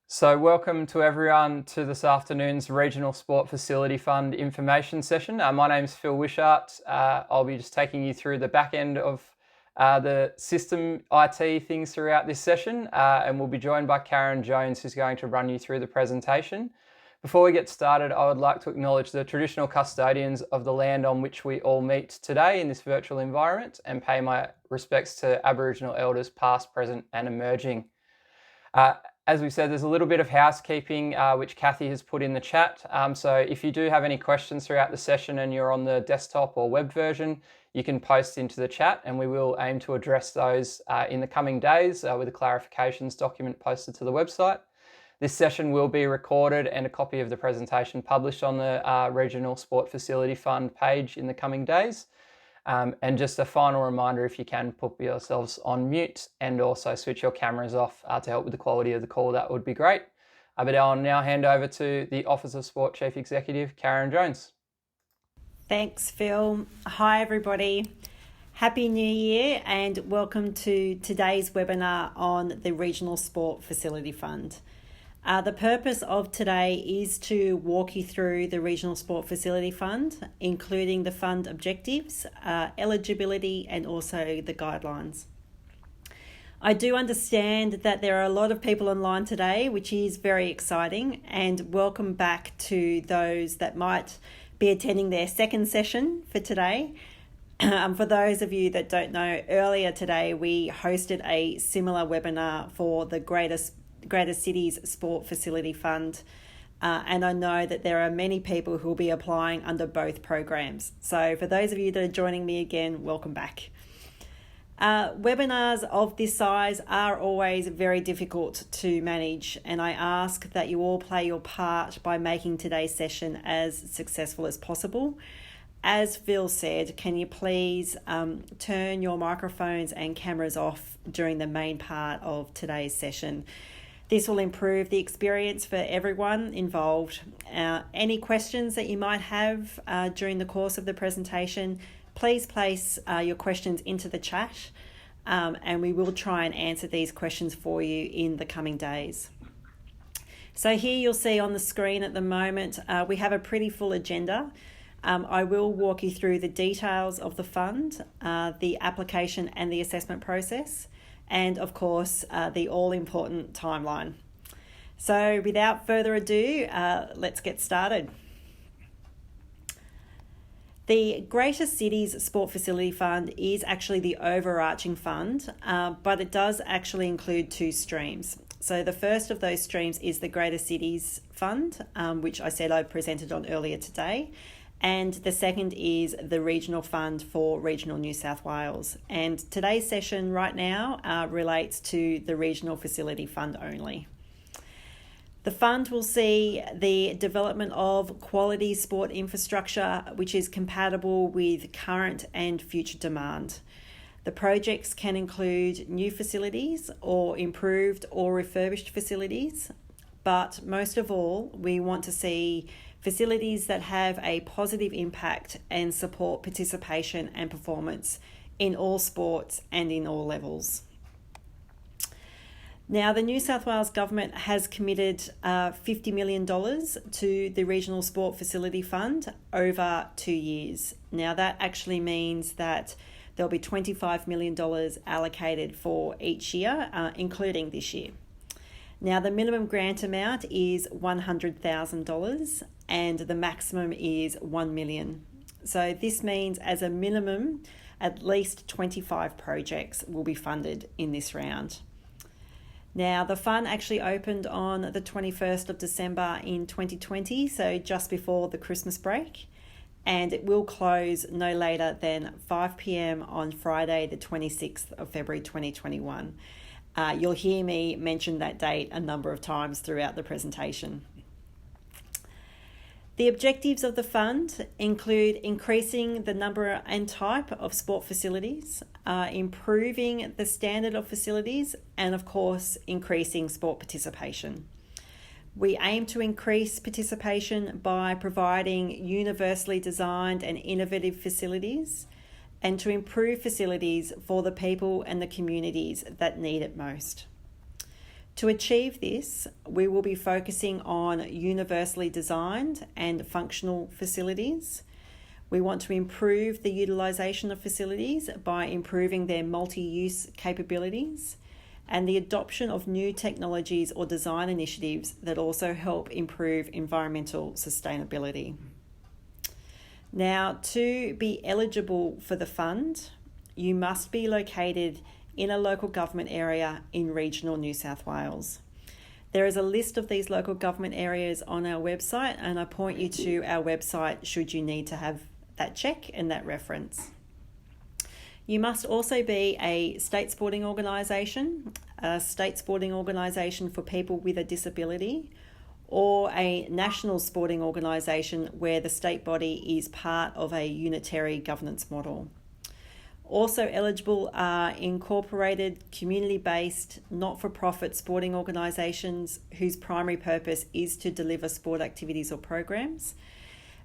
So welcome to everyone to this afternoon's Regional Sport Facility Fund information session. My name's Phil Wishart. I'll be just taking you through the back end of the system IT things throughout this session, and we'll be joined by Karen Jones, who's going to run you through the presentation. Before we get started, I would like to acknowledge the traditional custodians of the land on which we all meet today in this virtual environment and pay my respects to Aboriginal elders past, present and emerging. As we said, there's a little bit of housekeeping which Kathy has put in the chat. So if you do have any questions throughout the session and you're on the desktop or web version, you can post into the chat and we will aim to address those in the coming days with a clarifications document posted to the website. This session will be recorded and a copy of the presentation published on the Regional Sport Facility Fund page in the coming days. And just a final reminder, if you can put yourselves on mute and also switch your cameras off to help with the quality of the call, that would be great. But I'll now hand over to the Office of Sport Chief Executive, Karen Jones. Thanks, Phil. Hi, everybody. Happy New Year and welcome to today's webinar on the Regional Sport Facility Fund. The purpose of today is to walk you through the Regional Sport Facility Fund, including the fund objectives, eligibility and also the guidelines. I do understand that there are a lot of people online today, which is very exciting, and welcome back to those that might be attending their second session for today. For those of you that don't know, earlier today we hosted a similar webinar for the Greater Cities Sport Facility Fund, and I know that there are many people who will be applying under both programs. So for those of you that are joining me again, welcome back. Webinars of this size are always very difficult to manage, and I ask that you all play your part by making today's session as successful as possible. As Phil said, can you please turn your microphones and cameras off during the main part of today's session? This will improve the experience for everyone involved. Any questions that you might have during the course of the presentation, please place your questions into the chat and we will try and answer these questions for you in the coming days. So here you'll see on the screen at the moment, we have a pretty full agenda. I will walk you through the details of the fund, the application and the assessment process, and of course, the all-important timeline. So without further ado, let's get started. The Greater Cities Sport Facility Fund is actually the overarching fund, but it does actually include two streams. So the first of those streams is the Greater Cities Fund, which I said I presented on earlier today. And the second is the Regional Fund for Regional New South Wales. And today's session right now relates to the Regional Facility Fund only. The fund will see the development of quality sport infrastructure which is compatible with current and future demand. The projects can include new facilities or improved or refurbished facilities, but most of all, we want to see facilities that have a positive impact and support participation and performance in all sports and in all levels. Now, the New South Wales Government has committed $50 million to the Regional Sport Facility Fund over 2 years. Now, that actually means that there'll be $25 million allocated for each year, including this year. Now, the minimum grant amount is $100,000 and the maximum is $1 million. So this means as a minimum, at least 25 projects will be funded in this round. Now, the fund actually opened on the 21st of December in 2020, so just before the Christmas break, and it will close no later than 5 p.m. on Friday, the 26th of February 2021. You'll hear me mention that date a number of times throughout the presentation. The objectives of the fund include increasing the number and type of sport facilities, improving the standard of facilities, and of course, increasing sport participation. We aim to increase participation by providing universally designed and innovative facilities, and to improve facilities for the people and the communities that need it most. To achieve this, we will be focusing on universally designed and functional facilities. We want to improve the utilisation of facilities by improving their multi-use capabilities and the adoption of new technologies or design initiatives that also help improve environmental sustainability. Now, to be eligible for the fund, you must be located in a local government area in regional New South Wales. There is a list of these local government areas on our website, and I point you to our website should you need to have that check and that reference. You must also be a state sporting organisation, a state sporting organisation for people with a disability, or a national sporting organisation where the state body is part of a unitary governance model. Also eligible are incorporated, community-based, not-for-profit sporting organisations whose primary purpose is to deliver sport activities or programs,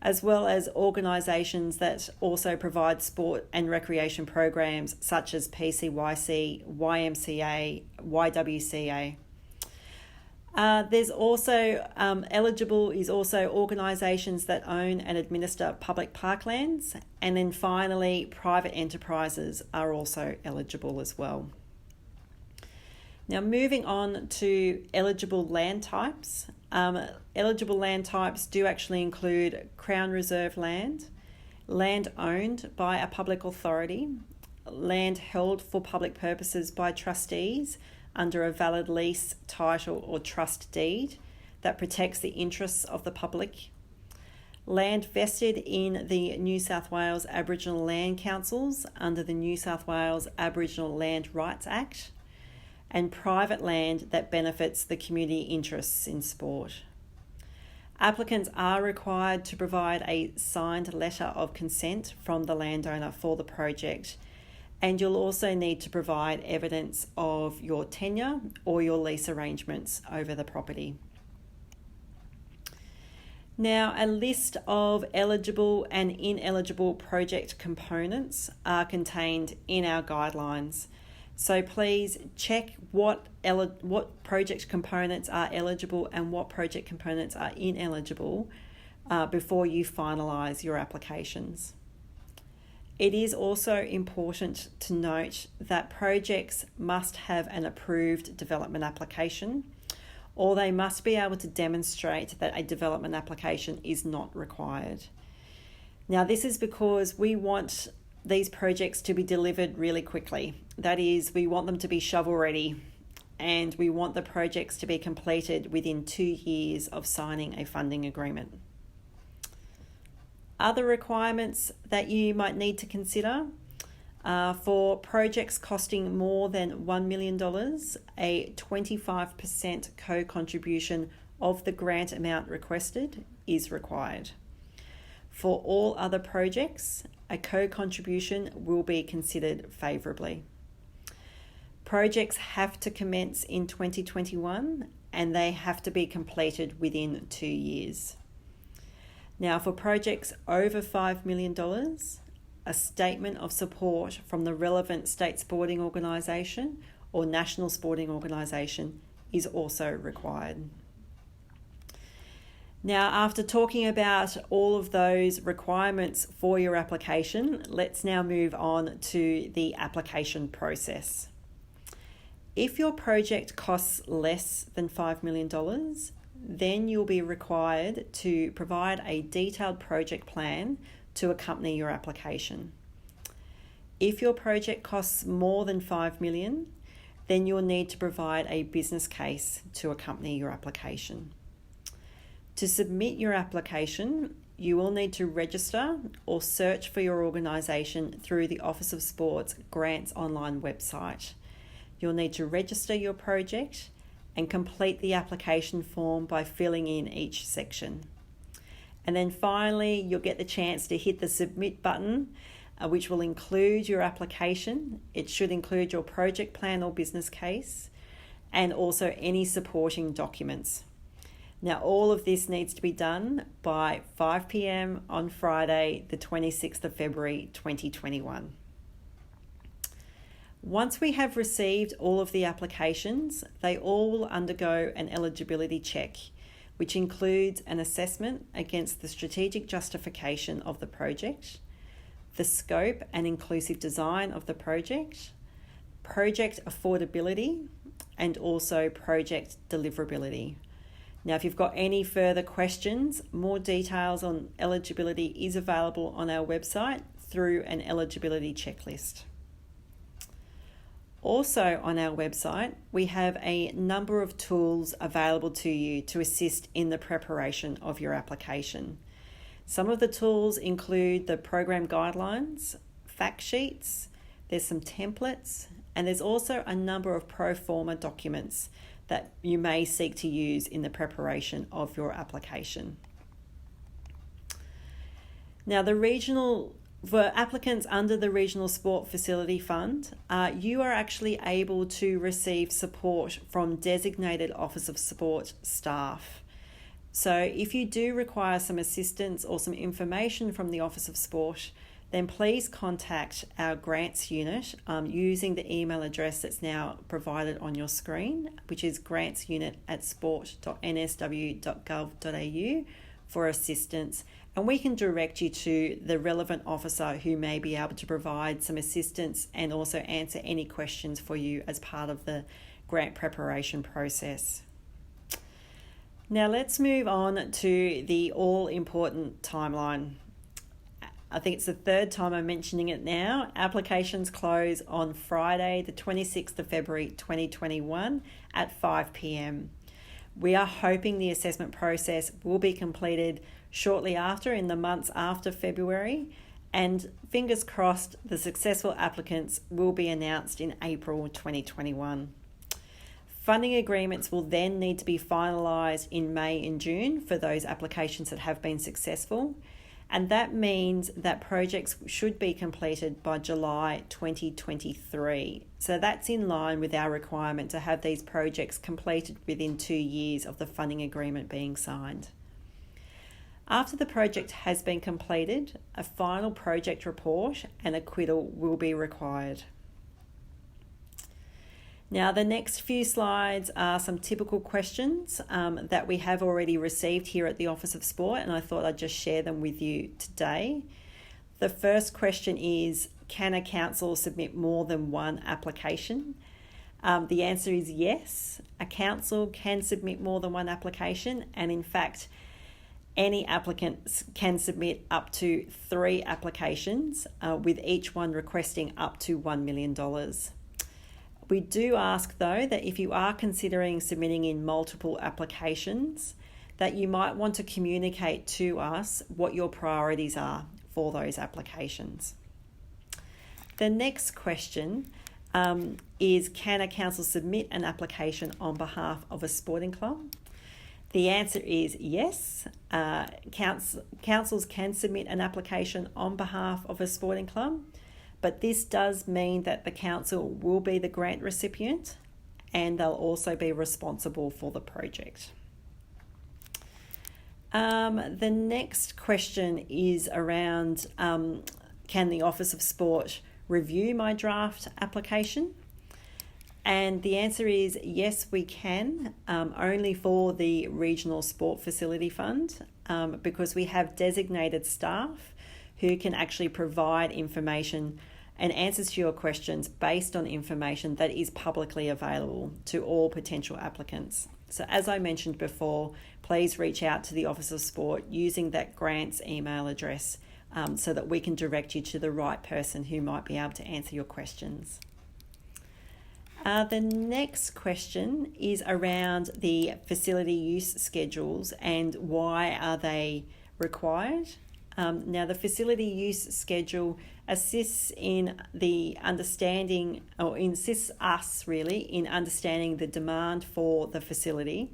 as well as organisations that also provide sport and recreation programs such as PCYC, YMCA, YWCA. There's also eligible is also organisations that own and administer public parklands, and then finally private enterprises are also eligible as well. Now moving on to eligible land types. Eligible land types do actually include Crown Reserve land, land owned by a public authority, land held for public purposes by trustees under a valid lease, title or trust deed that protects the interests of the public, land vested in the New South Wales Aboriginal Land Councils under the New South Wales Aboriginal Land Rights Act, and private land that benefits the community interests in sport. Applicants are required to provide a signed letter of consent from the landowner for the project, and you'll also need to provide evidence of your tenure or your lease arrangements over the property. Now, a list of eligible and ineligible project components are contained in our guidelines. So please check what project components are eligible and what project components are ineligible before you finalise your applications. It is also important to note that projects must have an approved development application, or they must be able to demonstrate that a development application is not required. Now, this is because we want these projects to be delivered really quickly. That is, we want them to be shovel ready, and we want the projects to be completed within 2 years of signing a funding agreement. Other requirements that you might need to consider for projects costing more than $1 million, a 25% co-contribution of the grant amount requested is required. For all other projects, a co-contribution will be considered favourably. Projects have to commence in 2021 and they have to be completed within 2 years. Now, for projects over $5 million, a statement of support from the relevant state sporting organisation or national sporting organisation is also required. Now, after talking about all of those requirements for your application, let's now move on to the application process. If your project costs less than $5 million, then you'll be required to provide a detailed project plan to accompany your application. If your project costs more than $5 million, then you'll need to provide a business case to accompany your application. To submit your application, you will need to register or search for your organisation through the Office of Sport's Grants Online website. You'll need to register your project and complete the application form by filling in each section. And then finally, you'll get the chance to hit the submit button, which will include your application. It should include your project plan or business case, and also any supporting documents. Now, all of this needs to be done by 5 p.m. on Friday, the 26th of February, 2021. Once we have received all of the applications, they all will undergo an eligibility check, which includes an assessment against the strategic justification of the project, the scope and inclusive design of the project affordability, and also project deliverability. Now, if you've got any further questions, more details on eligibility is available on our website through an eligibility checklist. Also on our website, we have a number of tools available to you to assist in the preparation of your application. Some of the tools include the program guidelines, fact sheets, there's some templates, and there's also a number of pro forma documents that you may seek to use in the preparation of your application. Now, for applicants under the Regional Sport Facility Fund, you are actually able to receive support from designated Office of Sport staff. So if you do require some assistance or some information from the Office of Sport, then please contact our grants unit using the email address that's now provided on your screen, which is grantsunit@sport.nsw.gov.au for assistance. And we can direct you to the relevant officer who may be able to provide some assistance and also answer any questions for you as part of the grant preparation process. Now let's move on to the all-important timeline. I think it's the third time I'm mentioning it now. Applications close on Friday, the 26th of February 2021 at 5 p.m. We are hoping the assessment process will be completed shortly after, in the months after February, and fingers crossed the successful applicants will be announced in April 2021. Funding agreements will then need to be finalised in May and June for those applications that have been successful, and that means that projects should be completed by July 2023. So that's in line with our requirement to have these projects completed within 2 years of the funding agreement being signed. After the project has been completed, a final project report and acquittal will be required. Now, the next few slides are some typical questions that we have already received here at the Office of Sport, and I thought I'd just share them with you today. The first question is, can a council submit more than one application? The answer is yes. A council can submit more than one application, and in fact, any applicant can submit up to 3 applications, with each one requesting up to $1 million. We do ask, though, that if you are considering submitting in multiple applications, that you might want to communicate to us what your priorities are for those applications. The next question is, can a council submit an application on behalf of a sporting club? The answer is yes. Councils can submit an application on behalf of a sporting club, but this does mean that the council will be the grant recipient and they'll also be responsible for the project. The next question is around, can the Office of Sport review my draft application? And the answer is yes, we can, only for the Regional Sport Facility Fund, because we have designated staff who can actually provide information and answers to your questions based on information that is publicly available to all potential applicants. So as I mentioned before, please reach out to the Office of Sport using that grants email address so that we can direct you to the right person who might be able to answer your questions. The next question is around the facility use schedules and why are they required? Now, the facility use schedule assists in the understanding, or assists us really in understanding the demand for the facility,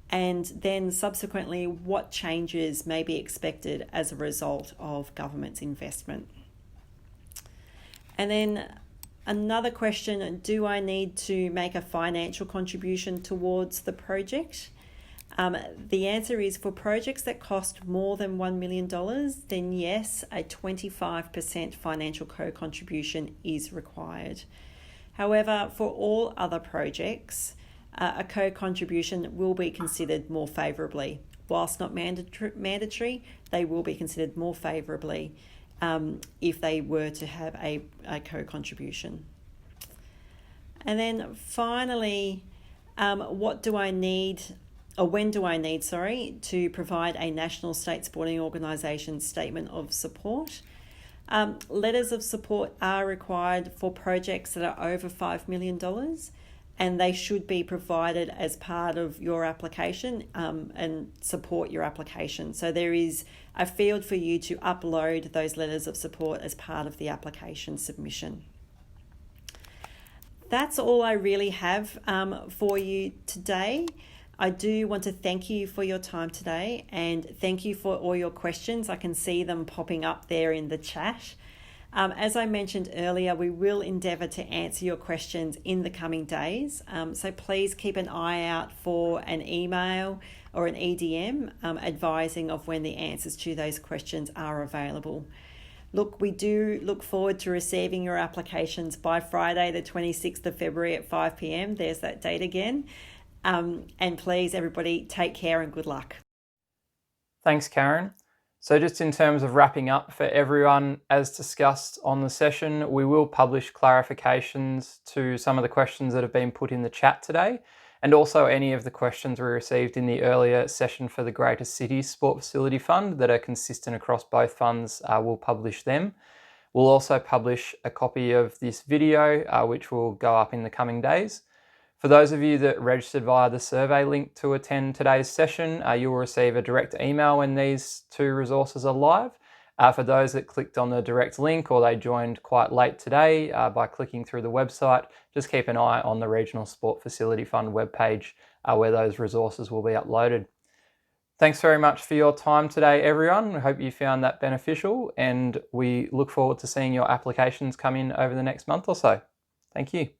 and then subsequently what changes may be expected as a result of government's investment. And then another question, do I need to make a financial contribution towards the project? The answer is, for projects that cost more than $1 million, then yes, a 25% financial co-contribution is required. However, for all other projects, a co-contribution will be considered more favourably. Whilst not mandatory, they will be considered more favourably if they were to have a co-contribution. And then finally, when do I need to provide a national state sporting organisation statement of support? Letters of support are required for projects that are over $5 million, and they should be provided as part of your application and support your application. So there is a field for you to upload those letters of support as part of the application submission. That's all I really have for you today. I do want to thank you for your time today, and thank you for all your questions. I can see them popping up there in the chat. As I mentioned earlier, we will endeavour to answer your questions in the coming days. So please keep an eye out for an email or an EDM advising of when the answers to those questions are available. Look, we do look forward to receiving your applications by Friday, the 26th of February at 5 p.m. There's that date again. And please, everybody, take care and good luck. Thanks, Karen. So just in terms of wrapping up for everyone, as discussed on the session, we will publish clarifications to some of the questions that have been put in the chat today, and also any of the questions we received in the earlier session for the Greater Cities Sport Facility Fund that are consistent across both funds. We'll publish them. We'll also publish a copy of this video, which will go up in the coming days. For those of you that registered via the survey link to attend today's session, you will receive a direct email when these two resources are live. For those that clicked on the direct link or they joined quite late today by clicking through the website, just keep an eye on the Regional Sport Facility Fund webpage where those resources will be uploaded. Thanks very much for your time today, everyone. I hope you found that beneficial, and we look forward to seeing your applications come in over the next month or so. Thank you.